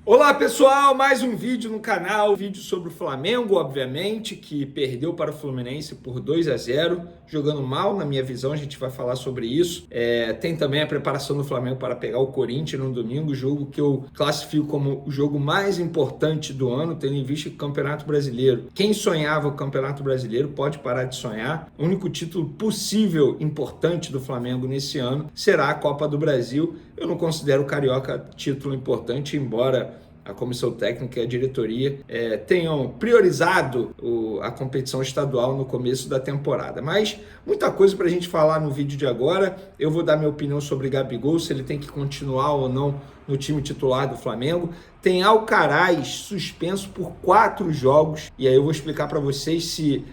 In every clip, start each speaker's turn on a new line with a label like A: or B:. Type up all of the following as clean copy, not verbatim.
A: Olá pessoal, mais um vídeo no canal, vídeo sobre o Flamengo, obviamente, que perdeu para o Fluminense por 2-0, jogando mal na minha visão, a gente vai falar sobre isso. Tem também a preparação do Flamengo para pegar o Corinthians no domingo, jogo que eu classifico como o jogo mais importante do ano, tendo em vista o Campeonato Brasileiro. Quem sonhava o Campeonato Brasileiro pode parar de sonhar. O único título possível importante do Flamengo nesse ano será a Copa do Brasil. Eu não considero o Carioca título importante, embora a comissão técnica e a diretoria tenham priorizado a competição estadual no começo da temporada. Mas muita coisa para a gente falar no vídeo de agora. Eu vou dar minha opinião sobre Gabigol, se ele tem que continuar ou não no time titular do Flamengo. Tem Alcaraz suspenso por 4 jogos, e aí eu vou explicar para vocês se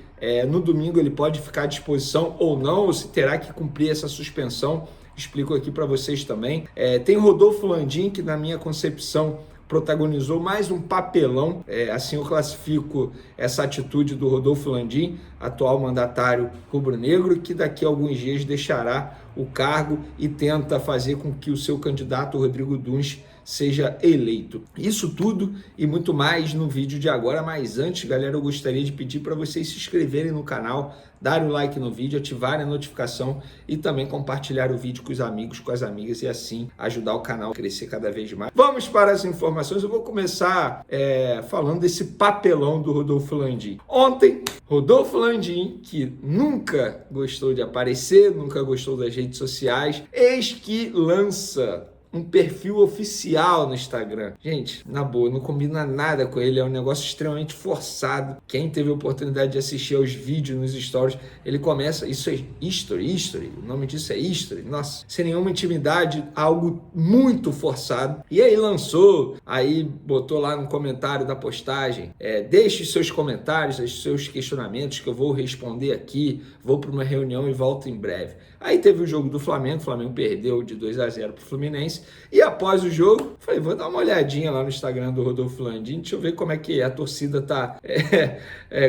A: no domingo ele pode ficar à disposição ou não, ou se terá que cumprir essa suspensão. Explico aqui para vocês também. Tem Rodolfo Landim, que na minha concepção protagonizou mais um papelão, assim eu classifico essa atitude do Rodolfo Landim, atual mandatário rubro-negro, que daqui a alguns dias deixará o cargo e tenta fazer com que o seu candidato, Rodrigo Dunsch, seja eleito. Isso tudo e muito mais no vídeo de agora, mas antes, galera, eu gostaria de pedir para vocês se inscreverem no canal, darem o like no vídeo, ativarem a notificação e também compartilhar o vídeo com os amigos, com as amigas e assim ajudar o canal a crescer cada vez mais. Vamos para as informações. Eu vou começar falando desse papelão do Rodolfo Landim. Ontem, Rodolfo Landim, que nunca gostou de aparecer, nunca gostou das redes sociais, eis que lança um perfil oficial no Instagram. Gente, na boa, não combina nada com ele, é um negócio extremamente forçado. Quem teve a oportunidade de assistir aos vídeos nos stories, ele começa, isso é history, o nome disso é history, nossa, sem nenhuma intimidade, algo muito forçado. E aí lançou, aí botou lá no comentário da postagem, deixe seus comentários, os seus questionamentos que eu vou responder aqui, vou para uma reunião e volto em breve. Aí teve o jogo do Flamengo, o Flamengo perdeu de 2-0 para o Fluminense, e após o jogo, falei, vou dar uma olhadinha lá no Instagram do Rodolfo Landim, deixa eu ver como é que a torcida tá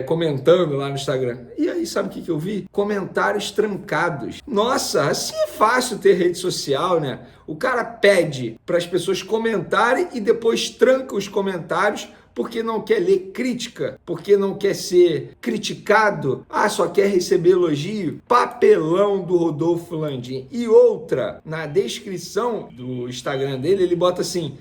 A: comentando lá no Instagram. E aí, sabe o que eu vi? Comentários trancados. Nossa, assim é fácil ter rede social, né? O cara pede para as pessoas comentarem e depois tranca os comentários porque não quer ler crítica, porque não quer ser criticado, só quer receber elogio. Papelão do Rodolfo Landim. E outra, na descrição do Instagram dele, ele bota assim,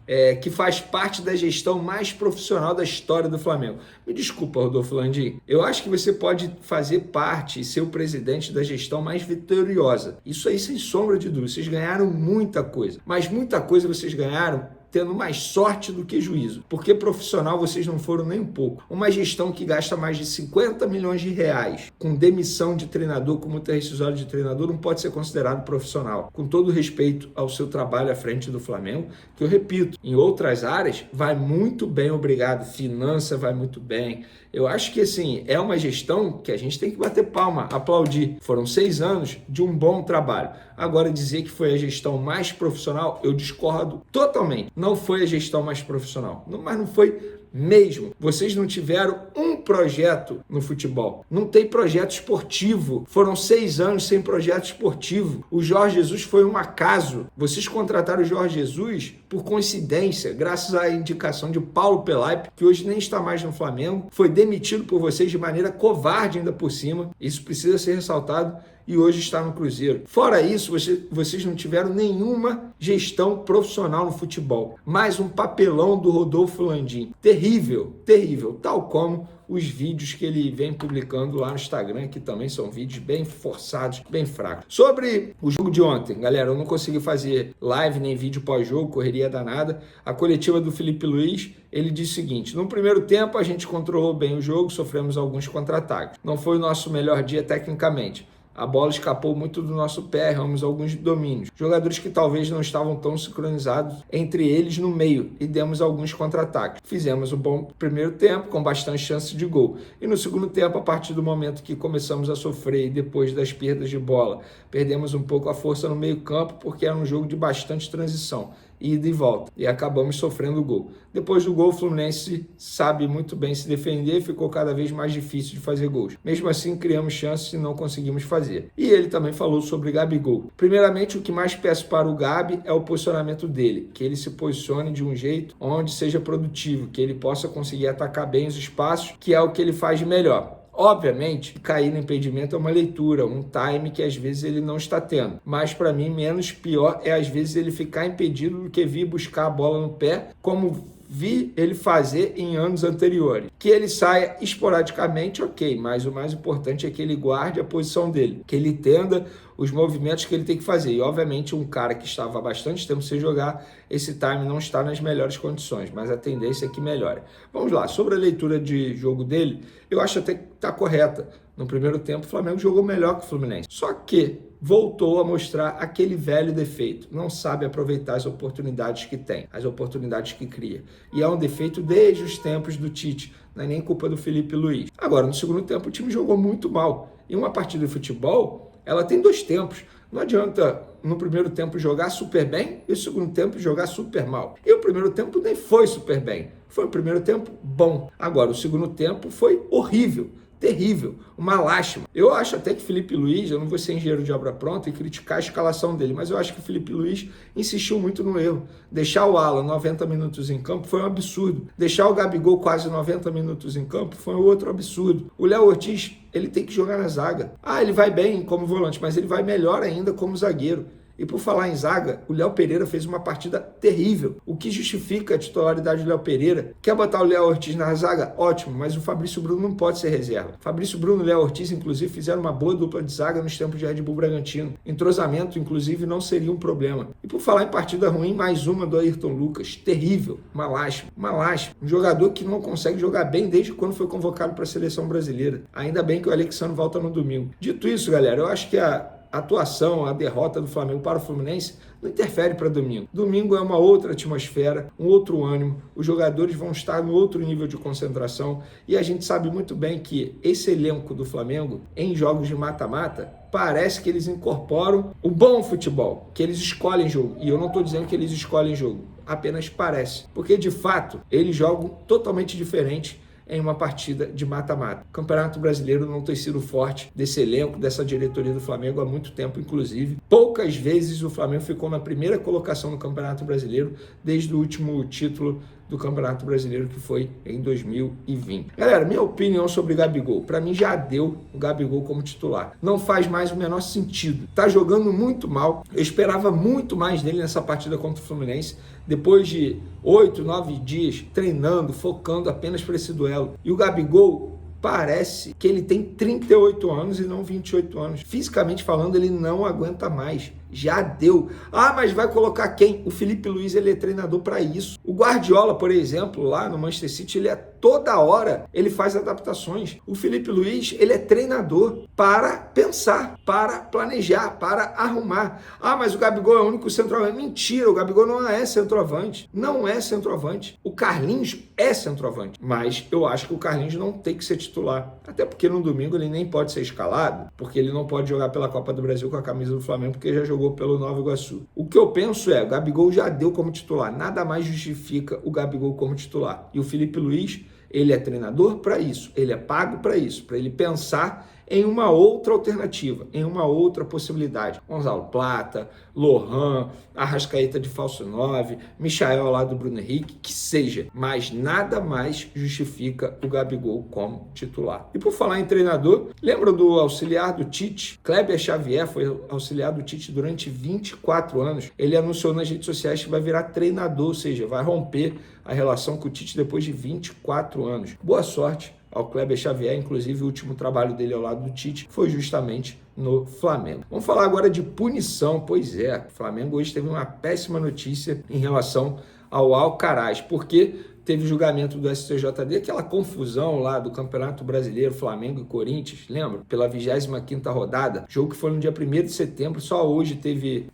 A: que faz parte da gestão mais profissional da história do Flamengo. Me desculpa, Rodolfo Landim, eu acho que você pode fazer parte e ser o presidente da gestão mais vitoriosa. Isso aí, sem sombra de dúvida, vocês ganharam muita coisa, mas muita coisa vocês ganharam tendo mais sorte do que juízo, porque profissional vocês não foram nem um pouco. Uma gestão que gasta mais de 50 milhões de reais com demissão de treinador, com multa rescisória de treinador, não pode ser considerado profissional. Com todo respeito ao seu trabalho à frente do Flamengo, que eu repito, em outras áreas vai muito bem, obrigado. Finança vai muito bem. Eu acho que assim, é uma gestão que a gente tem que bater palma, aplaudir. Foram 6 anos de um bom trabalho. Agora, dizer que foi a gestão mais profissional, eu discordo totalmente. Não foi a gestão mais profissional, mas não foi mesmo. Vocês não tiveram um projeto no futebol. Não tem projeto esportivo. Foram 6 anos sem projeto esportivo. O Jorge Jesus foi um acaso. Vocês contrataram o Jorge Jesus por coincidência, graças à indicação de Paulo Pelaipe, que hoje nem está mais no Flamengo. Foi demitido por vocês de maneira covarde ainda por cima. Isso precisa ser ressaltado. E hoje está no Cruzeiro. Fora isso, vocês não tiveram nenhuma gestão profissional no futebol. Mais um papelão do Rodolfo Landim. Terrível, terrível. Tal como os vídeos que ele vem publicando lá no Instagram, que também são vídeos bem forçados, bem fracos. Sobre o jogo de ontem, galera, eu não consegui fazer live nem vídeo pós-jogo, correria danada. A coletiva do Felipe Luiz, ele disse o seguinte: no primeiro tempo a gente controlou bem o jogo, sofremos alguns contra-ataques. Não foi o nosso melhor dia tecnicamente. A bola escapou muito do nosso pé, erramos alguns domínios. Jogadores que talvez não estavam tão sincronizados entre eles no meio e demos alguns contra-ataques. Fizemos um bom primeiro tempo com bastante chance de gol. E no segundo tempo, a partir do momento que começamos a sofrer e depois das perdas de bola, perdemos um pouco a força no meio campo porque era um jogo de bastante transição. ida e volta, e acabamos sofrendo o gol. Depois do gol, o Fluminense sabe muito bem se defender e ficou cada vez mais difícil de fazer gols. Mesmo assim, criamos chances e não conseguimos fazer. E ele também falou sobre Gabigol. Primeiramente, o que mais peço para o Gabi é o posicionamento dele, que ele se posicione de um jeito onde seja produtivo, que ele possa conseguir atacar bem os espaços, que é o que ele faz de melhor. Obviamente, cair no impedimento é uma leitura, um time que às vezes ele não está tendo. Mas para mim, menos pior é às vezes ele ficar impedido do que vir buscar a bola no pé, como vi ele fazer em anos anteriores. Que ele saia esporadicamente, ok, mas o mais importante é que ele guarde a posição dele, que ele entenda os movimentos que ele tem que fazer. E, obviamente, um cara que estava há bastante tempo sem jogar, esse time não está nas melhores condições, mas a tendência é que melhore. Vamos lá, sobre a leitura de jogo dele, eu acho até que está correta. No primeiro tempo, o Flamengo jogou melhor que o Fluminense. Só que voltou a mostrar aquele velho defeito. Não sabe aproveitar as oportunidades que tem, as oportunidades que cria. E é um defeito desde os tempos do Tite. Não é nem culpa do Felipe Luiz. Agora, no segundo tempo, o time jogou muito mal. E uma partida de futebol, ela tem dois tempos. Não adianta no primeiro tempo jogar super bem e no segundo tempo jogar super mal. E o primeiro tempo nem foi super bem. Foi o primeiro tempo bom. Agora, o segundo tempo foi horrível. Terrível, uma lástima. Eu acho até que Felipe Luiz, eu não vou ser engenheiro de obra pronta e criticar a escalação dele, mas eu acho que o Felipe Luiz insistiu muito no erro. Deixar o Alan 90 minutos em campo foi um absurdo. Deixar o Gabigol quase 90 minutos em campo foi um outro absurdo. O Léo Ortiz, ele tem que jogar na zaga. Ele vai bem como volante, mas ele vai melhor ainda como zagueiro. E por falar em zaga, o Léo Pereira fez uma partida terrível, o que justifica a titularidade do Léo Pereira. Quer botar o Léo Ortiz na zaga? Ótimo, mas o Fabrício Bruno não pode ser reserva. Fabrício Bruno e Léo Ortiz, inclusive, fizeram uma boa dupla de zaga nos tempos de Red Bull Bragantino. Entrosamento, inclusive, não seria um problema. E por falar em partida ruim, mais uma do Ayrton Lucas. Terrível, uma lástima, uma lástima. Um jogador que não consegue jogar bem desde quando foi convocado para a seleção brasileira. Ainda bem que o Alexandre volta no domingo. Dito isso, galera, eu acho que a atuação, a derrota do Flamengo para o Fluminense não interfere para domingo. Domingo é uma outra atmosfera, um outro ânimo, os jogadores vão estar no outro nível de concentração e a gente sabe muito bem que esse elenco do Flamengo, em jogos de mata-mata, parece que eles incorporam o bom futebol, que eles escolhem jogo. E eu não estou dizendo que eles escolhem jogo, apenas parece. Porque, de fato, eles jogam totalmente diferente em uma partida de mata-mata. O Campeonato Brasileiro não tem sido forte desse elenco, dessa diretoria do Flamengo há muito tempo, inclusive. Poucas vezes o Flamengo ficou na primeira colocação no Campeonato Brasileiro desde o último título do Campeonato Brasileiro, que foi em 2020. Galera, minha opinião sobre o Gabigol. Para mim já deu o Gabigol como titular. Não faz mais o menor sentido. Tá jogando muito mal. Eu esperava muito mais dele nessa partida contra o Fluminense. Depois de 8, 9 dias treinando, focando apenas para esse duelo. E o Gabigol parece que ele tem 38 anos e não 28 anos. Fisicamente falando, ele não aguenta mais. Já deu. Mas vai colocar quem? O Felipe Luiz, ele é treinador para isso. O Guardiola, por exemplo, lá no Manchester City, ele toda hora ele faz adaptações. O Felipe Luiz, ele é treinador para pensar, para planejar, para arrumar. Mas o Gabigol é o único centroavante. Mentira, o Gabigol não é centroavante. Não é centroavante. O Carlinhos é centroavante. Mas eu acho que o Carlinhos não tem que ser titular. Até porque no domingo ele nem pode ser escalado, porque ele não pode jogar pela Copa do Brasil com a camisa do Flamengo, porque já jogou pelo Nova Iguaçu. O que eu penso é, o Gabigol já deu como titular, nada mais justifica o Gabigol como titular. E o Felipe Luiz, ele é treinador para isso, ele é pago para isso, para ele pensar em uma outra alternativa, em uma outra possibilidade. Gonzalo Plata, Lohan, Arrascaeta de falso 9, Michael ao lado do Bruno Henrique, que seja, mas nada mais justifica o Gabigol como titular. E por falar em treinador, lembra do auxiliar do Tite? Kleber Xavier foi auxiliar do Tite durante 24 anos. Ele anunciou nas redes sociais que vai virar treinador, ou seja, vai romper a relação com o Tite depois de 24 anos. Boa sorte ao Kleber Xavier, inclusive o último trabalho dele ao lado do Tite foi justamente no Flamengo. Vamos falar agora de punição. Pois é, o Flamengo hoje teve uma péssima notícia em relação ao Alcaraz, porque teve julgamento do STJD, aquela confusão lá do Campeonato Brasileiro, Flamengo e Corinthians, lembra? Pela 25ª rodada, jogo que foi no dia 1º de setembro, só hoje teve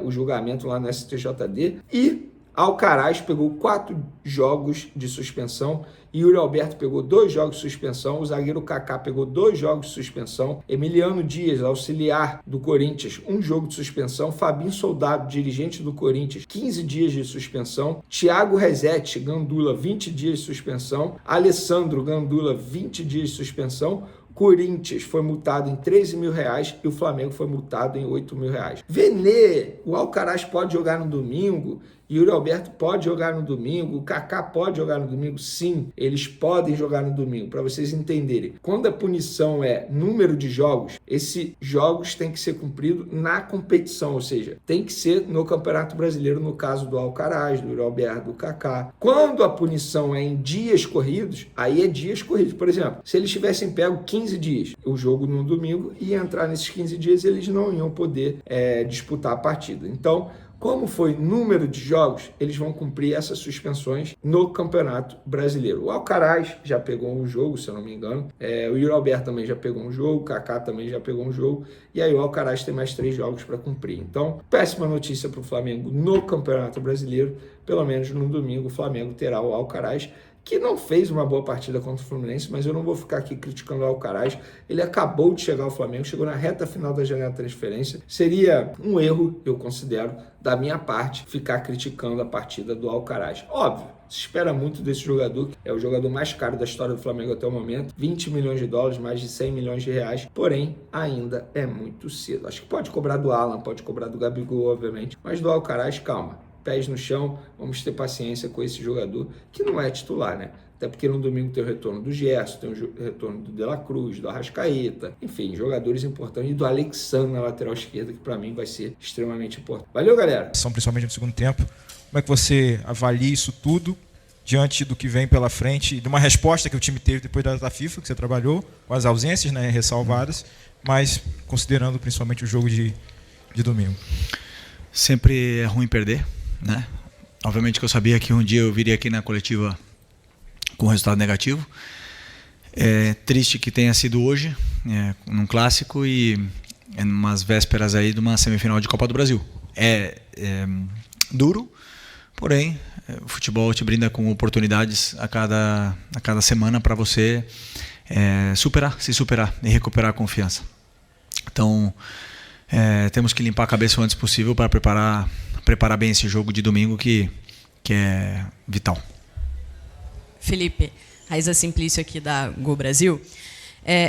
A: o julgamento lá no STJD, e Alcaraz pegou 4 jogos de suspensão, Yuri Alberto pegou 2 jogos de suspensão, o zagueiro Kaká pegou 2 jogos de suspensão, Emiliano Dias, auxiliar do Corinthians, 1 jogo de suspensão, Fabinho Soldado, dirigente do Corinthians, 15 dias de suspensão, Thiago Resetti, Gandula, 20 dias de suspensão, Alessandro Gandula, 20 dias de suspensão, Corinthians foi multado em R$13 mil e o Flamengo foi multado em R$8 mil. Venê, o Alcaraz pode jogar no domingo, Yuri Alberto pode jogar no domingo, o Kaká pode jogar no domingo? Sim, eles podem jogar no domingo, para vocês entenderem. Quando a punição é número de jogos, esses jogos têm que ser cumpridos na competição, ou seja, tem que ser no Campeonato Brasileiro, no caso do Alcaraz, do Yuri Alberto, do Kaká. Quando a punição é em dias corridos, aí é dias corridos. Por exemplo, se eles tivessem pego 15 dias, o jogo no domingo, ia entrar nesses 15 dias, eles não iam poder disputar a partida. Então, como foi número de jogos, eles vão cumprir essas suspensões no Campeonato Brasileiro. O Alcaraz já pegou um jogo, se eu não me engano. O Yuri Alberto também já pegou um jogo, o Kaká também já pegou um jogo. E aí o Alcaraz tem mais 3 jogos para cumprir. Então, péssima notícia para o Flamengo no Campeonato Brasileiro. Pelo menos no domingo o Flamengo terá o Alcaraz, que não fez uma boa partida contra o Fluminense, mas eu não vou ficar aqui criticando o Alcaraz. Ele acabou de chegar ao Flamengo, chegou na reta final da janela de transferência. Seria um erro, eu considero, da minha parte, ficar criticando a partida do Alcaraz. Óbvio, se espera muito desse jogador, que é o jogador mais caro da história do Flamengo até o momento, $20 milhões, mais de R$100 milhões, porém, ainda é muito cedo. Acho que pode cobrar do Alan, pode cobrar do Gabigol, obviamente, mas do Alcaraz, calma. Pés no chão, vamos ter paciência com esse jogador, que não é titular, né? Até porque no domingo tem o retorno do Gerson, tem o retorno do De La Cruz, do Arrascaeta, enfim, jogadores importantes, e do Alexandre na lateral esquerda, que para mim vai ser extremamente importante. Valeu, galera!
B: São principalmente no segundo tempo. Como é que você avalia isso tudo diante do que vem pela frente, de uma resposta que o time teve depois da data FIFA, que você trabalhou, com as ausências, né, ressalvadas, mas considerando principalmente o jogo de domingo?
C: Sempre é ruim perder, né? Obviamente que eu sabia que um dia eu viria aqui na coletiva com resultado negativo. É triste que tenha sido hoje, num clássico e em umas vésperas aí de uma semifinal de Copa do Brasil. É duro, porém o futebol te brinda com oportunidades a cada semana para você se superar e recuperar a confiança. Então temos que limpar a cabeça o antes possível para preparar bem esse jogo de domingo que é vital.
D: Felipe, Raíza Simplício aqui da Gol Brasil.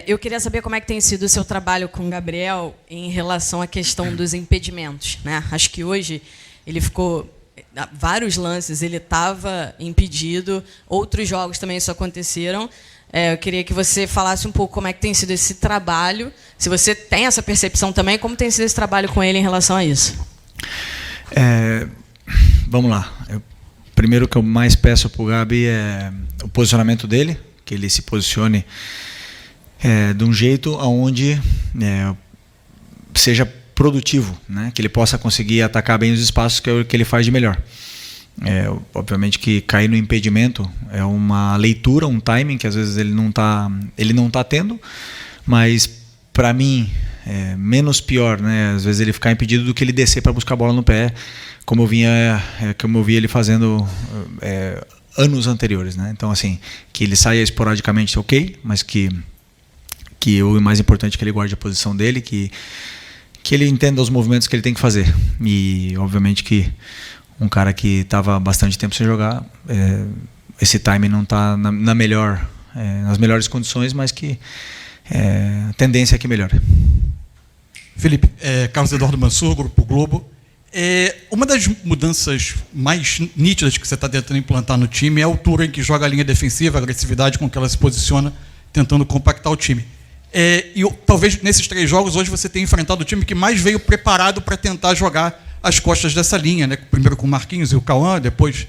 D: Eu queria saber como é que tem sido o seu trabalho com o Gabriel em relação à questão dos impedimentos, né? Acho que hoje ele ficou... Vários lances ele estava impedido, outros jogos também isso aconteceram. Eu queria que você falasse um pouco como é que tem sido esse trabalho, se você tem essa percepção também, como tem sido esse trabalho com ele em relação a isso.
C: Vamos lá. Primeiro, o que eu mais peço para o Gabi é o posicionamento dele, que ele se posicione de um jeito onde seja produtivo, né? Que ele possa conseguir atacar bem os espaços, que é o que ele faz de melhor. Obviamente que cair no impedimento é uma leitura, um timing que às vezes ele não tá tendo, mas para mim é menos pior, né? Às vezes ele ficar impedido do que ele descer para buscar a bola no pé, como eu vi ele fazendo anos anteriores, né? Então assim, que ele saia esporadicamente, ok, mas que o mais importante é que ele guarde a posição dele, que ele entenda os movimentos que ele tem que fazer. E obviamente que um cara que estava bastante tempo sem jogar, esse time não está nas melhores condições, mas que a tendência é que melhore.
E: Felipe, Carlos Eduardo Mansur, Grupo Globo. Uma das mudanças mais nítidas que você está tentando implantar no time é a altura em que joga a linha defensiva, a agressividade com que ela se posiciona, tentando compactar o time. Talvez nesses 3 jogos hoje você tenha enfrentado o time que mais veio preparado para tentar jogar as costas dessa linha, né? Primeiro com o Marquinhos e o Cauã, depois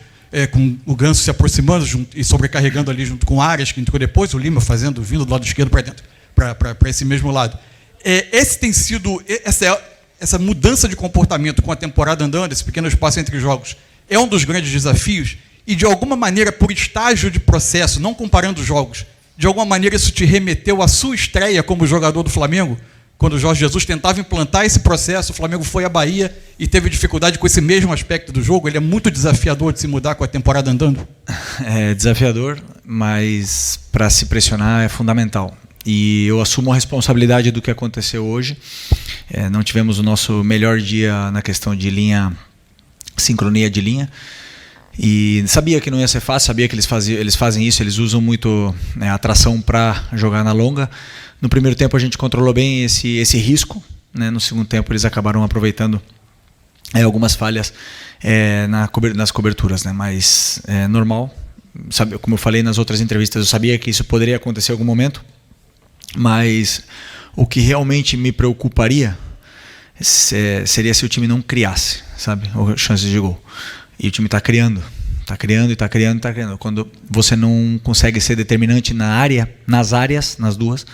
E: com o Ganso se aproximando e sobrecarregando ali junto com o Arias, que entrou depois, o Lima vindo do lado esquerdo para dentro, para esse mesmo lado. Esse tem sido essa mudança de comportamento com a temporada andando, esse pequeno espaço entre jogos, é um dos grandes desafios, e de alguma maneira, por estágio de processo, não comparando jogos, de alguma maneira isso te remeteu à sua estreia como jogador do Flamengo, quando o Jorge Jesus tentava implantar esse processo, o Flamengo foi à Bahia e teve dificuldade com esse mesmo aspecto do jogo. Ele é muito desafiador de se mudar com a temporada andando.
C: É desafiador, mas para se pressionar é fundamental. E eu assumo a responsabilidade do que aconteceu hoje. Não tivemos o nosso melhor dia na questão de linha, sincronia de linha. E sabia que não ia ser fácil, sabia que eles fazem isso, eles usam muito a tração para jogar na longa. No primeiro tempo a gente controlou bem esse risco, né? No segundo tempo eles acabaram aproveitando algumas falhas nas coberturas, né? Mas é normal, sabe, como eu falei nas outras entrevistas, eu sabia que isso poderia acontecer em algum momento, mas o que realmente me preocuparia seria se o time não criasse, sabe, chances de gol. E o time está criando. Quando você não consegue ser determinante nas duas,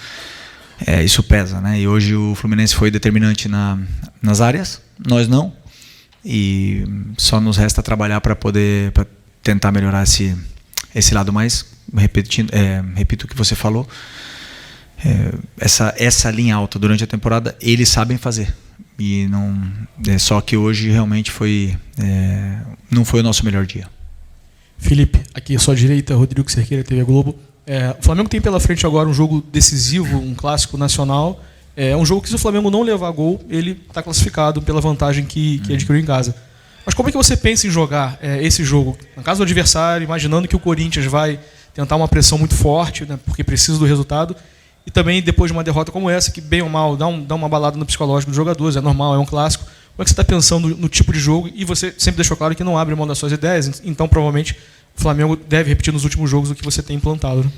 C: isso pesa, né? E hoje o Fluminense foi determinante nas áreas, nós não. E só nos resta trabalhar para tentar melhorar esse lado mais. Repito o que você falou. Essa linha alta durante a temporada eles sabem fazer. E não, só que hoje realmente não foi o nosso melhor dia.
F: Felipe, aqui à sua direita, Rodrigo Cerqueira, TV Globo. O Flamengo tem pela frente agora um jogo decisivo, um clássico nacional. É um jogo que, se o Flamengo não levar gol, ele está classificado pela vantagem que adquiriu em casa. Mas como é que você pensa em jogar esse jogo? No caso do adversário, imaginando que o Corinthians vai tentar uma pressão muito forte, né, porque precisa do resultado, e também depois de uma derrota como essa, que bem ou mal dá uma balada no psicológico dos jogadores, é normal, é um clássico. Como é que você está pensando no tipo de jogo? E você sempre deixou claro que não abre mão das suas ideias, então provavelmente o Flamengo deve repetir nos últimos jogos o que você tem implantado, né?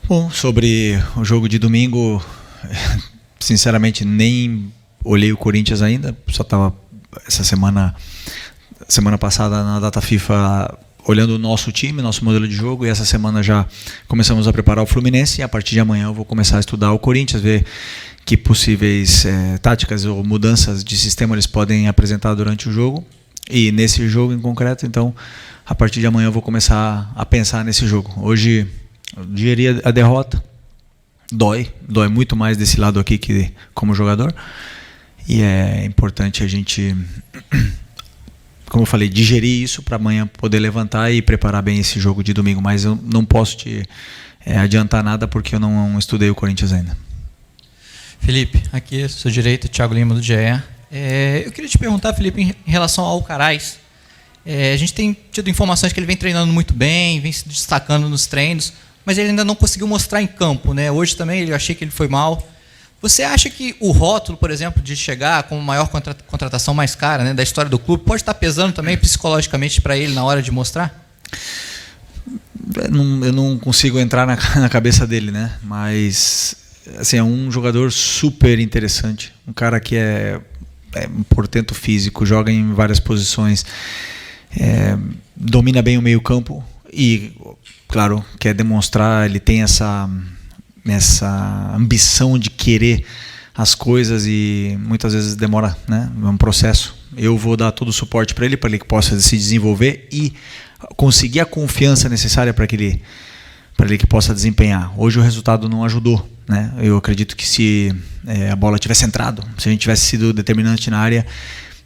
C: Bom, sobre o jogo de domingo, sinceramente nem olhei o Corinthians ainda, só estava essa semana passada na data FIFA olhando o nosso time, nosso modelo de jogo, e essa semana já começamos a preparar o Fluminense, e a partir de amanhã eu vou começar a estudar o Corinthians, ver que possíveis táticas ou mudanças de sistema eles podem apresentar durante o jogo, e nesse jogo em concreto, então a partir de amanhã eu vou começar a pensar nesse jogo. Hoje eu digeria a derrota, dói muito mais desse lado aqui que como jogador, e é importante a gente, como eu falei, digerir isso para amanhã poder levantar e preparar bem esse jogo de domingo. Mas eu não posso te adiantar nada porque eu não estudei o Corinthians ainda.
G: Felipe, aqui à sua direita, Thiago Lima do GE. Eu queria te perguntar, Felipe, em relação ao Alcaraz. A gente tem tido informações que ele vem treinando muito bem, vem se destacando nos treinos, mas ele ainda não conseguiu mostrar em campo, né? Hoje também eu achei que ele foi mal. Você acha que o rótulo, por exemplo, de chegar com a maior contratação mais cara, né, da história do clube, pode estar pesando também psicologicamente para ele na hora de mostrar?
C: Eu não consigo entrar na cabeça dele, né? Mas assim, é um jogador super interessante, um cara que é um portento físico, joga em várias posições, domina bem o meio-campo e, claro, quer demonstrar, ele tem essa ambição de querer as coisas e muitas vezes demora, né? É um processo. Eu vou dar todo o suporte para ele que possa se desenvolver e conseguir a confiança necessária para ele que possa desempenhar. Hoje o resultado não ajudou, né? Eu acredito que se a bola tivesse entrado, se a gente tivesse sido determinante na área,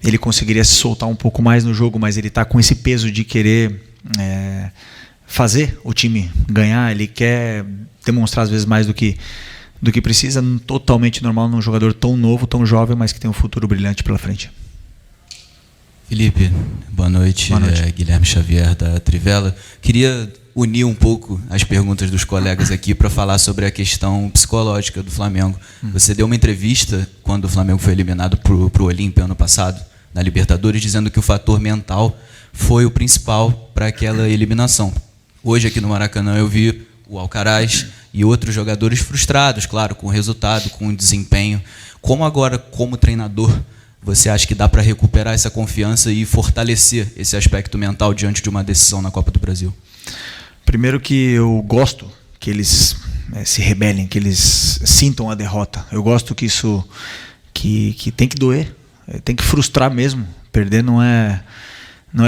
C: ele conseguiria se soltar um pouco mais no jogo, mas ele está com esse peso de querer fazer o time ganhar, ele quer demonstrar às vezes mais do que precisa, totalmente normal num jogador tão novo, tão jovem, mas que tem um futuro brilhante pela frente.
H: Felipe, boa noite.
C: Boa noite.
H: Guilherme Xavier da Trivela. Queria unir um pouco as perguntas dos colegas aqui para falar sobre a questão psicológica do Flamengo. Você deu uma entrevista quando o Flamengo foi eliminado para o Olímpia ano passado, na Libertadores, dizendo que o fator mental foi o principal para aquela eliminação. Hoje aqui no Maracanã eu vi o Alcaraz e outros jogadores frustrados, claro, com o resultado, com o desempenho. Como agora, como treinador, você acha que dá para recuperar essa confiança e fortalecer esse aspecto mental diante de uma decisão na Copa do Brasil?
C: Primeiro que eu gosto que eles se rebelem, que eles sintam a derrota. Eu gosto que isso que tem que doer, tem que frustrar mesmo. Perder não é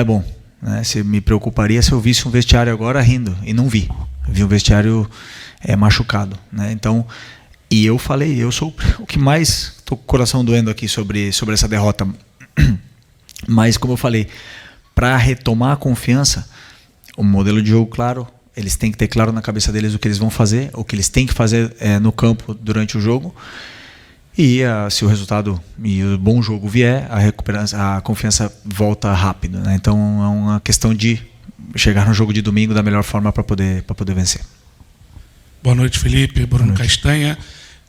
C: bom, né? Se me preocuparia se eu visse um vestiário agora rindo, e não vi. Vi um vestiário machucado, né? Então E eu falei, eu sou o que mais estou com o coração doendo aqui sobre essa derrota. Mas, como eu falei, para retomar a confiança, o modelo de jogo claro, eles têm que ter claro na cabeça deles o que eles vão fazer, o que eles têm que fazer no campo durante o jogo. E se o resultado e o bom jogo vier, a confiança volta rápido, né? Então é uma questão de chegar no jogo de domingo da melhor forma para poder vencer.
I: Boa noite, Felipe. Bruno Castanha.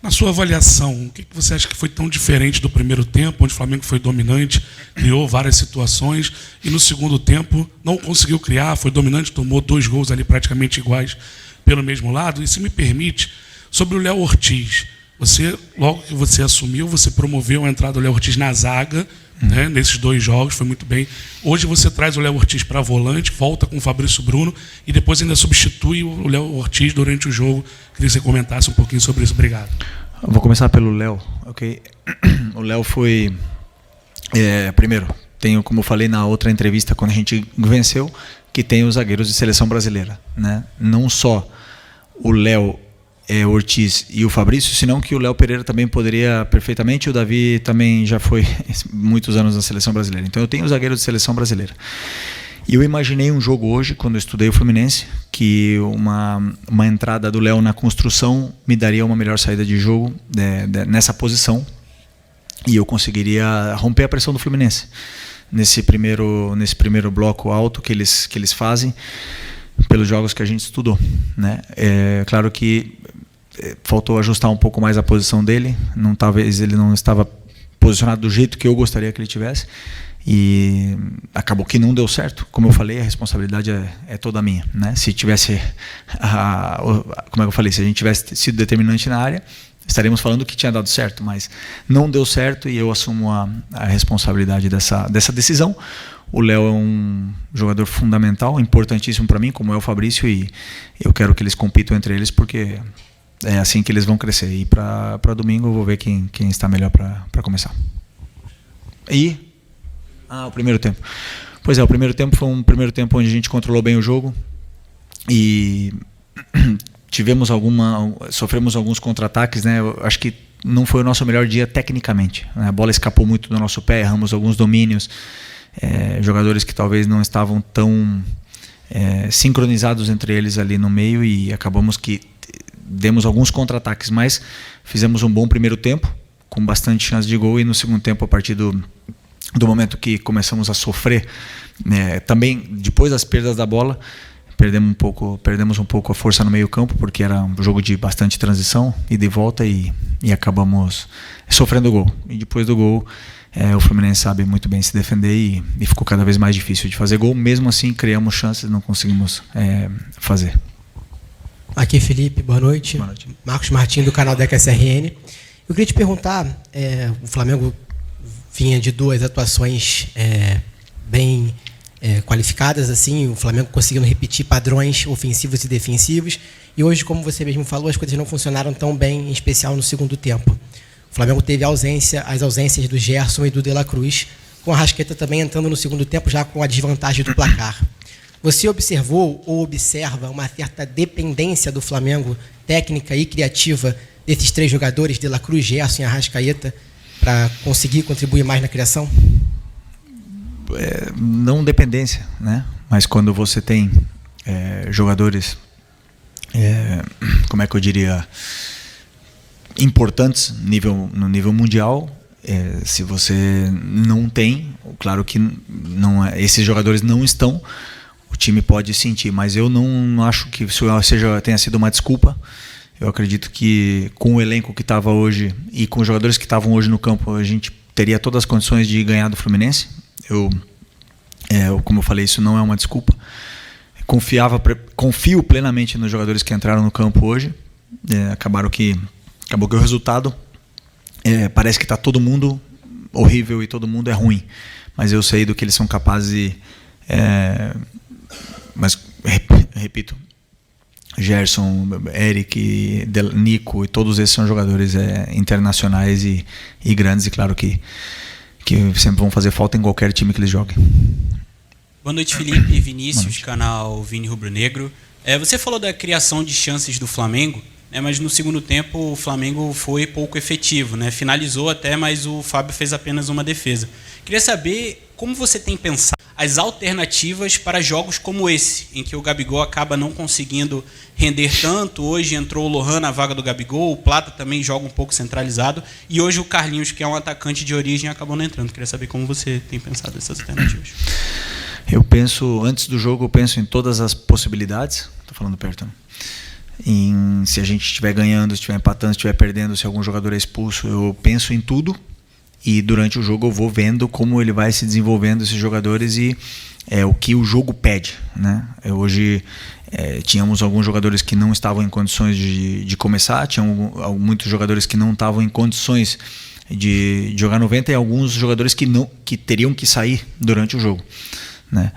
I: Na sua avaliação, o que você acha que foi tão diferente do primeiro tempo, onde o Flamengo foi dominante, criou várias situações, e no segundo tempo não conseguiu criar, foi dominante, tomou 2 gols ali praticamente iguais pelo mesmo lado? E se me permite, sobre o Léo Ortiz, logo que você assumiu, você promoveu a entrada do Léo Ortiz na zaga, né, nesses 2 jogos, foi muito bem. Hoje você traz o Léo Ortiz para volante, volta com o Fabrício Bruno e depois ainda substitui o Léo Ortiz durante o jogo. Queria que você comentasse um pouquinho sobre isso. Obrigado.
C: Eu vou começar pelo Léo. Okay? O Léo foi... primeiro, como eu falei na outra entrevista, quando a gente venceu, que tem os zagueiros de seleção brasileira, né? Não só o Léo Ortiz e o Fabrício, senão que o Léo Pereira também poderia perfeitamente, o Davi também já foi muitos anos na seleção brasileira. Então eu tenho os zagueiros de seleção brasileira. E eu imaginei um jogo hoje, quando eu estudei o Fluminense, que uma entrada do Léo na construção me daria uma melhor saída de jogo nessa posição, e eu conseguiria romper a pressão do Fluminense nesse primeiro bloco alto que eles fazem, pelos jogos que a gente estudou, né? Claro que faltou ajustar um pouco mais a posição dele, talvez ele não estava posicionado do jeito que eu gostaria que ele tivesse, e acabou que não deu certo. Como eu falei, a responsabilidade é toda minha, né? Se tivesse se a gente tivesse sido determinante na área, estaríamos falando que tinha dado certo, mas não deu certo, e eu assumo a responsabilidade dessa decisão. O Léo é um jogador fundamental, importantíssimo para mim, como é o Fabrício, e eu quero que eles compitam entre eles, porque é assim que eles vão crescer. E para domingo eu vou ver quem está melhor para começar. O primeiro tempo. Pois é, o primeiro tempo foi um primeiro tempo onde a gente controlou bem o jogo e sofremos alguns contra-ataques, né? Eu acho que não foi o nosso melhor dia tecnicamente, né? A bola escapou muito do nosso pé, erramos alguns domínios, jogadores que talvez não estavam tão sincronizados entre eles ali no meio, e acabamos que demos alguns contra-ataques, mas fizemos um bom primeiro tempo, com bastante chance de gol, e no segundo tempo, a partir do momento que começamos a sofrer, também depois das perdas da bola, perdemos um pouco a força no meio campo, porque era um jogo de bastante transição e de volta, e acabamos sofrendo o gol. E depois do gol, o Fluminense sabe muito bem se defender, e ficou cada vez mais difícil de fazer gol. Mesmo assim, criamos chances, não conseguimos fazer.
J: Aqui, Felipe, boa noite. Boa noite. Marcos Martins, do canal Deca SRN. Eu queria te perguntar, o Flamengo vinha de 2 atuações bem qualificadas, assim, o Flamengo conseguindo repetir padrões ofensivos e defensivos, e hoje, como você mesmo falou, as coisas não funcionaram tão bem, em especial no segundo tempo. O Flamengo teve as ausências do Gerson e do De La Cruz, com a Arrascaeta também entrando no segundo tempo já com a desvantagem do placar. Você observou ou observa uma certa dependência do Flamengo, técnica e criativa, desses 3 jogadores, De La Cruz, Gerson e Arrascaeta, para conseguir contribuir mais na criação?
C: Não dependência, né? Mas quando você tem jogadores, como é que eu diria, importantes no nível mundial, se você não tem, claro que esses jogadores não estão, o time pode sentir, mas eu não acho que isso tenha sido uma desculpa. Eu acredito que com o elenco que estava hoje e com os jogadores que estavam hoje no campo, a gente teria todas as condições de ganhar do Fluminense. Como eu falei, isso não é uma desculpa. Confio plenamente nos jogadores que entraram no campo hoje. Acabou que o resultado parece que está todo mundo horrível e todo mundo é ruim, mas eu sei do que eles são capazes mas repito, Gerson, Eric, Nico, e todos esses são jogadores internacionais e grandes, e claro que sempre vão fazer falta em qualquer time que eles joguem.
K: Boa noite, Felipe. Vinícius, canal Vini Rubro Negro. Você falou da criação de chances do Flamengo, né, mas no segundo tempo o Flamengo foi pouco efetivo, né? Finalizou até, mas o Fábio fez apenas uma defesa. Queria saber como você tem pensado as alternativas para jogos como esse, em que o Gabigol acaba não conseguindo render tanto. Hoje entrou o Lohan na vaga do Gabigol, o Plata também joga um pouco centralizado, e hoje o Carlinhos, que é um atacante de origem, acabou não entrando. Queria saber como você tem pensado essas alternativas.
C: Eu penso, antes do jogo, eu penso em todas as possibilidades. Estou falando perto, né? Se a gente estiver ganhando, se estiver empatando, se estiver perdendo, se algum jogador é expulso, eu penso em tudo. E durante o jogo eu vou vendo como ele vai se desenvolvendo, esses jogadores, e o que o jogo pede, né? Hoje tínhamos alguns jogadores que não estavam em condições de começar, tinham muitos jogadores que não estavam em condições de jogar 90 e alguns jogadores que teriam que sair durante o jogo, né?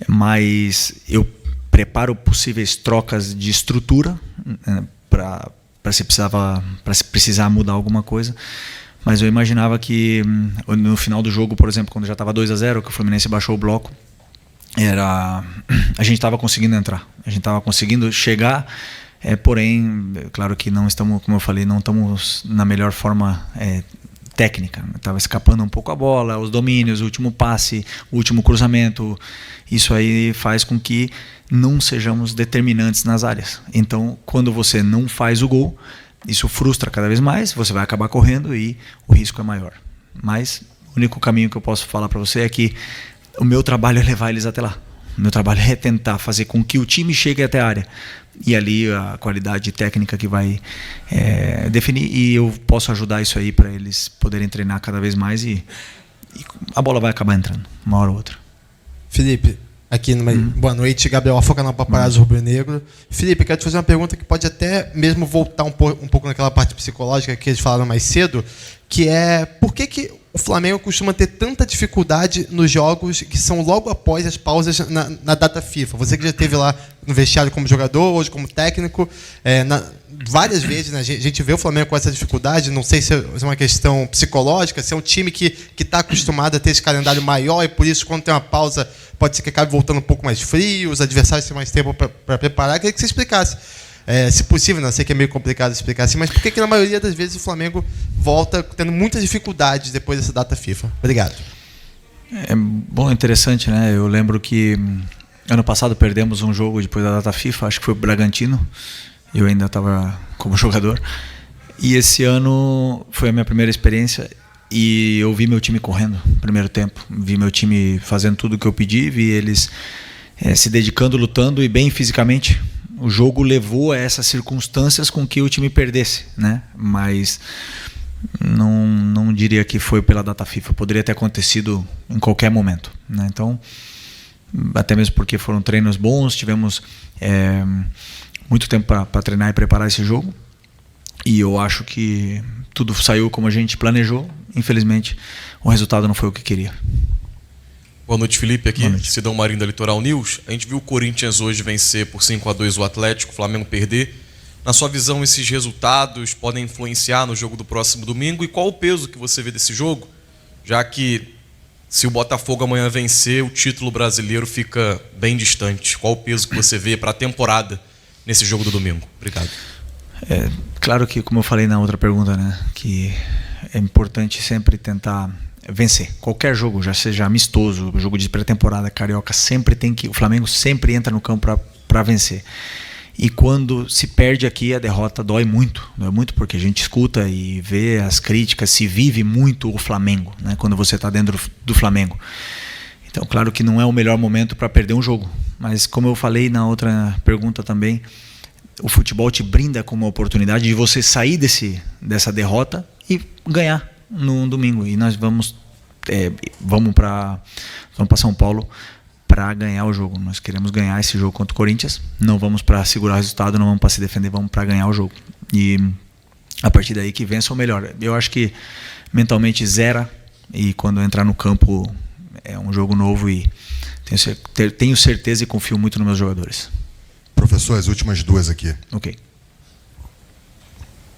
C: Mas eu preparo possíveis trocas de estrutura, né, para se precisar mudar alguma coisa. Mas eu imaginava que no final do jogo, por exemplo, quando já estava 2-0, que o Fluminense baixou o bloco, a gente estava conseguindo entrar, a gente estava conseguindo chegar, porém, claro que não estamos, como eu falei, não estamos na melhor forma técnica. Estava escapando um pouco a bola, os domínios, o último passe, o último cruzamento. Isso aí faz com que não sejamos determinantes nas áreas. Então, quando você não faz o gol, isso frustra cada vez mais, você vai acabar correndo e o risco é maior. Mas o único caminho que eu posso falar para você é que o meu trabalho é levar eles até lá. O meu trabalho é tentar fazer com que o time chegue até a área. E ali a qualidade técnica que vai definir. E eu posso ajudar isso aí para eles poderem treinar cada vez mais e a bola vai acabar entrando, uma hora ou outra.
L: Felipe, aqui boa noite, Gabriel Afoca na Paparazzo Rubro-Negro. Felipe, quero te fazer uma pergunta que pode até mesmo voltar um pouco naquela parte psicológica que eles falaram mais cedo, que é por que o Flamengo costuma ter tanta dificuldade nos jogos que são logo após as pausas na data FIFA. Você que já esteve lá no vestiário como jogador, hoje como técnico, várias vezes, né, a gente vê o Flamengo com essa dificuldade. Não sei se é uma questão psicológica, se é um time que está acostumado a ter esse calendário maior e por isso, quando tem uma pausa, pode ser que acabe voltando um pouco mais frio, os adversários têm mais tempo para preparar. Queria que você explicasse, se possível, não sei que é meio complicado explicar assim, mas por que na maioria das vezes o Flamengo volta tendo muitas dificuldades depois dessa data FIFA? Obrigado.
C: Bom, interessante, né? Eu lembro que ano passado perdemos um jogo depois da data FIFA, acho que foi o Bragantino, eu ainda estava como jogador, e esse ano foi a minha primeira experiência e eu vi meu time correndo no primeiro tempo, vi meu time fazendo tudo o que eu pedi, vi eles se dedicando, lutando e bem fisicamente. O jogo levou a essas circunstâncias com que o time perdesse, né? Mas não diria que foi pela data FIFA, poderia ter acontecido em qualquer momento, né? Então, até mesmo porque foram treinos bons, tivemos muito tempo para treinar e preparar esse jogo, e eu acho que tudo saiu como a gente planejou. Infelizmente, o resultado não foi o que queria.
M: Boa noite, Felipe. Aqui, Sidão Marinho da Litoral News. A gente viu o Corinthians hoje vencer por 5-2 o Atlético, o Flamengo perder. Na sua visão, esses resultados podem influenciar no jogo do próximo domingo? E qual o peso que você vê desse jogo? Já que, se o Botafogo amanhã vencer, o título brasileiro fica bem distante. Qual o peso que você vê para a temporada nesse jogo do domingo? Obrigado.
C: Claro que, como eu falei na outra pergunta, né, que é importante sempre tentar vencer. Qualquer jogo, já seja amistoso, jogo de pré-temporada, carioca, o Flamengo sempre entra no campo para vencer. E quando se perde aqui, a derrota dói muito porque a gente escuta e vê as críticas, se vive muito o Flamengo, né, quando você está dentro do Flamengo. Então, claro que não é o melhor momento para perder um jogo, mas como eu falei na outra pergunta também, o futebol te brinda com uma oportunidade de você sair dessa derrota e ganhar no domingo. E nós vamos para São Paulo para ganhar o jogo. Nós queremos ganhar esse jogo contra o Corinthians. Não vamos para segurar o resultado, não vamos para se defender, vamos para ganhar o jogo. E a partir daí que vença o melhor. Eu acho que mentalmente zera, e quando entrar no campo é um jogo novo e tenho certeza e confio muito nos meus jogadores.
N: Professor, as últimas duas aqui.
C: Ok.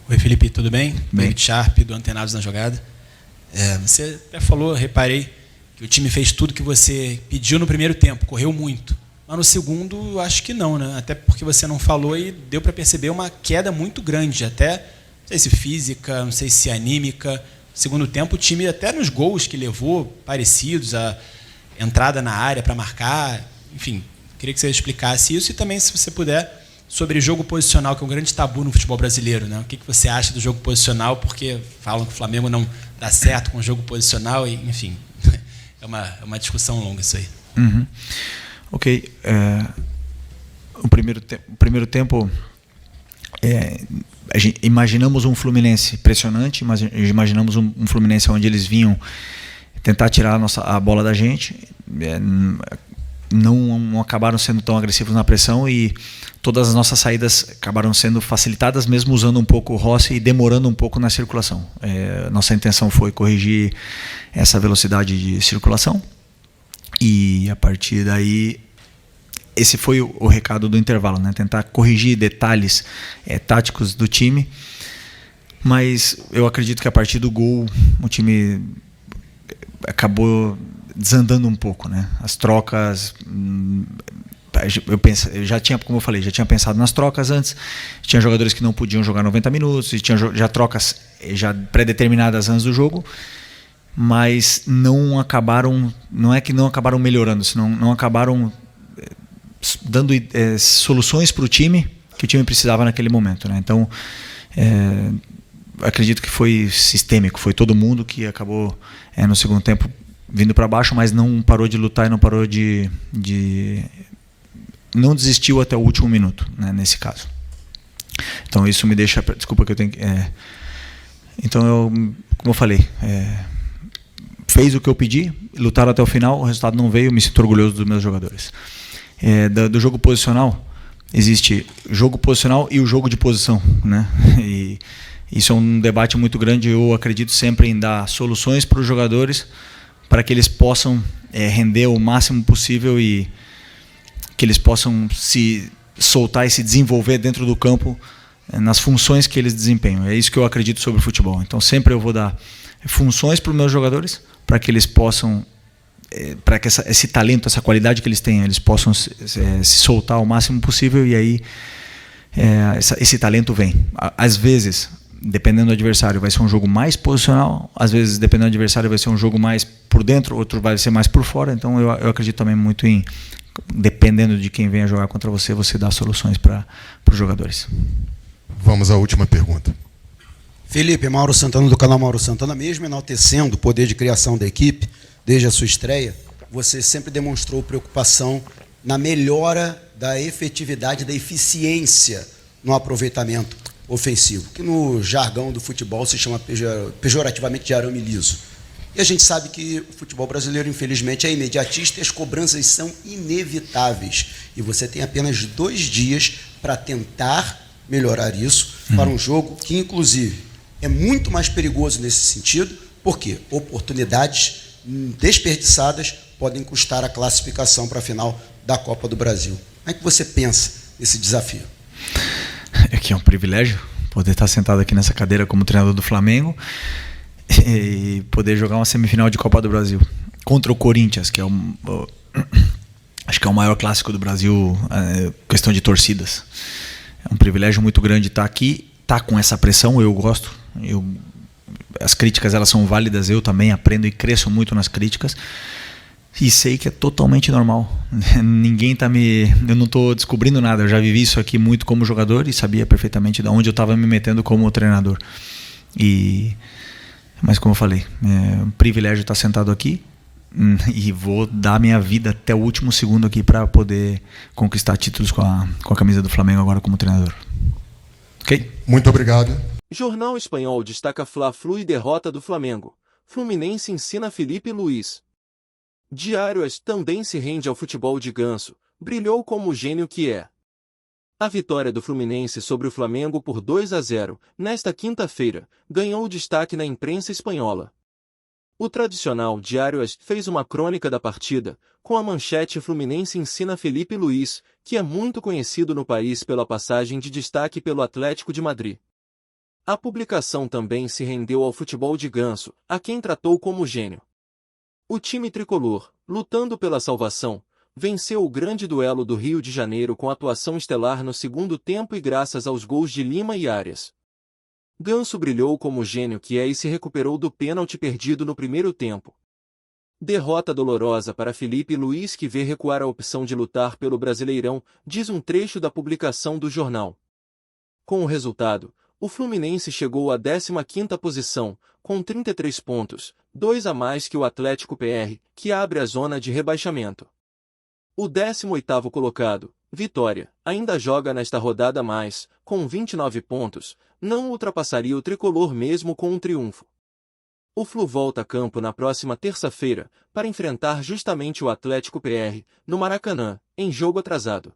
O: Oi, Felipe, tudo bem?
C: Bem.
O: David Sharp, do Antenados na Jogada. Você até falou, reparei, que o time fez tudo que você pediu no primeiro tempo, correu muito. mas no segundo eu acho que não, né? Até porque você não falou e deu para perceber uma queda muito grande, até não sei se física, não sei se anímica. Segundo tempo, o time, até nos gols que levou, parecidos, a entrada na área para marcar, enfim, queria que você explicasse isso e também, se você puder, sobre jogo posicional, que é um grande tabu no futebol brasileiro, né? O que você acha do jogo posicional, porque falam que o Flamengo não dá certo com o jogo posicional, e, enfim, é uma discussão longa isso aí.
C: Uhum. Ok. O primeiro tempo, imaginamos um Fluminense pressionante, mas imaginamos um Fluminense onde eles vinham tentar tirar a bola da gente, não acabaram sendo tão agressivos na pressão e todas as nossas saídas acabaram sendo facilitadas, mesmo usando um pouco o Rossi e demorando um pouco na circulação. Nossa intenção foi corrigir essa velocidade de circulação e a partir daí esse foi o recado do intervalo, né? Tentar corrigir detalhes táticos do time, mas eu acredito que a partir do gol o time acabou desandando um pouco, né? As trocas, eu já tinha, como eu falei, já tinha pensado nas trocas antes. Tinha jogadores que não podiam jogar 90 minutos e tinha já trocas já pré-determinadas antes do jogo, mas não é que não acabaram melhorando, senão não acabaram dando soluções para o time que o time precisava naquele momento, né? Então acredito que foi sistêmico, foi todo mundo que acabou no segundo tempo vindo para baixo, mas não parou de lutar e não parou não desistiu até o último minuto, né, nesse caso. Então isso me deixa, desculpa que eu tenho então como eu falei, fez o que eu pedi, lutaram até o final, o resultado não veio, me sinto orgulhoso dos meus jogadores. Do jogo posicional, existe jogo posicional e o jogo de posição, né? E isso é um debate muito grande. Eu acredito sempre em dar soluções para os jogadores para que eles possam render o máximo possível e que eles possam se soltar e se desenvolver dentro do campo nas funções que eles desempenham. É isso que eu acredito sobre o futebol. Então sempre eu vou dar funções para os meus jogadores para que eles possam, para que esse talento, essa qualidade que eles têm, eles possam se soltar o máximo possível e aí esse talento vem. Às vezes, dependendo do adversário, vai ser um jogo mais posicional, às vezes, dependendo do adversário, vai ser um jogo mais por dentro, outro vai ser mais por fora. Então eu acredito também muito em, dependendo de quem venha jogar contra você, você dá soluções para os jogadores.
N: Vamos à última pergunta.
P: Felipe, Mauro Santana do canal Mauro Santana, mesmo enaltecendo o poder de criação da equipe, desde a sua estreia, você sempre demonstrou preocupação na melhora da efetividade, da eficiência no aproveitamento ofensivo, que no jargão do futebol se chama pejorativamente de arame liso. E a gente sabe que o futebol brasileiro, infelizmente, é imediatista e as cobranças são inevitáveis. E você tem apenas 2 dias para tentar melhorar isso para um jogo que, inclusive, é muito mais perigoso nesse sentido, porque oportunidades desperdiçadas podem custar a classificação para a final da Copa do Brasil. Como é que você pensa nesse desafio?
C: É que é um privilégio poder estar sentado aqui nessa cadeira como treinador do Flamengo e poder jogar uma semifinal de Copa do Brasil contra o Corinthians, que é acho que é o maior clássico do Brasil, questão de torcidas. É um privilégio muito grande estar aqui, estar com essa pressão. Eu gosto, as críticas elas são válidas, eu também aprendo e cresço muito nas críticas e sei que é totalmente normal. Eu não estou descobrindo nada, eu já vivi isso aqui muito como jogador e sabia perfeitamente de onde eu estava me metendo como treinador. Mas como eu falei, é um privilégio estar sentado aqui e vou dar minha vida até o último segundo aqui para poder conquistar títulos com a camisa do Flamengo agora como treinador. Ok?
N: Muito obrigado.
Q: Jornal Espanhol destaca Fla-Flu e derrota do Flamengo. Fluminense ensina Felipe Luiz. Diário AS também se rende ao futebol de Ganso, brilhou como o gênio que é. A vitória do Fluminense sobre o Flamengo por 2-0, nesta quinta-feira, ganhou destaque na imprensa espanhola. O tradicional Diário AS fez uma crônica da partida, com a manchete Fluminense ensina Felipe Luiz, que é muito conhecido no país pela passagem de destaque pelo Atlético de Madrid. A publicação também se rendeu ao futebol de Ganso, a quem tratou como gênio. O time tricolor, lutando pela salvação, venceu o grande duelo do Rio de Janeiro com atuação estelar no segundo tempo e graças aos gols de Lima e Arias. Ganso brilhou como gênio que é e se recuperou do pênalti perdido no primeiro tempo. Derrota dolorosa para Felipe Luiz que vê recuar a opção de lutar pelo Brasileirão, diz um trecho da publicação do jornal. Com o resultado, o Fluminense chegou à 15ª posição, com 33 pontos, 2 a mais que o Atlético PR, que abre a zona de rebaixamento. O 18º colocado, Vitória, ainda joga nesta rodada mas, com 29 pontos, não ultrapassaria o tricolor mesmo com um triunfo. O Flu volta a campo na próxima terça-feira, para enfrentar justamente o Atlético PR, no Maracanã, em jogo atrasado.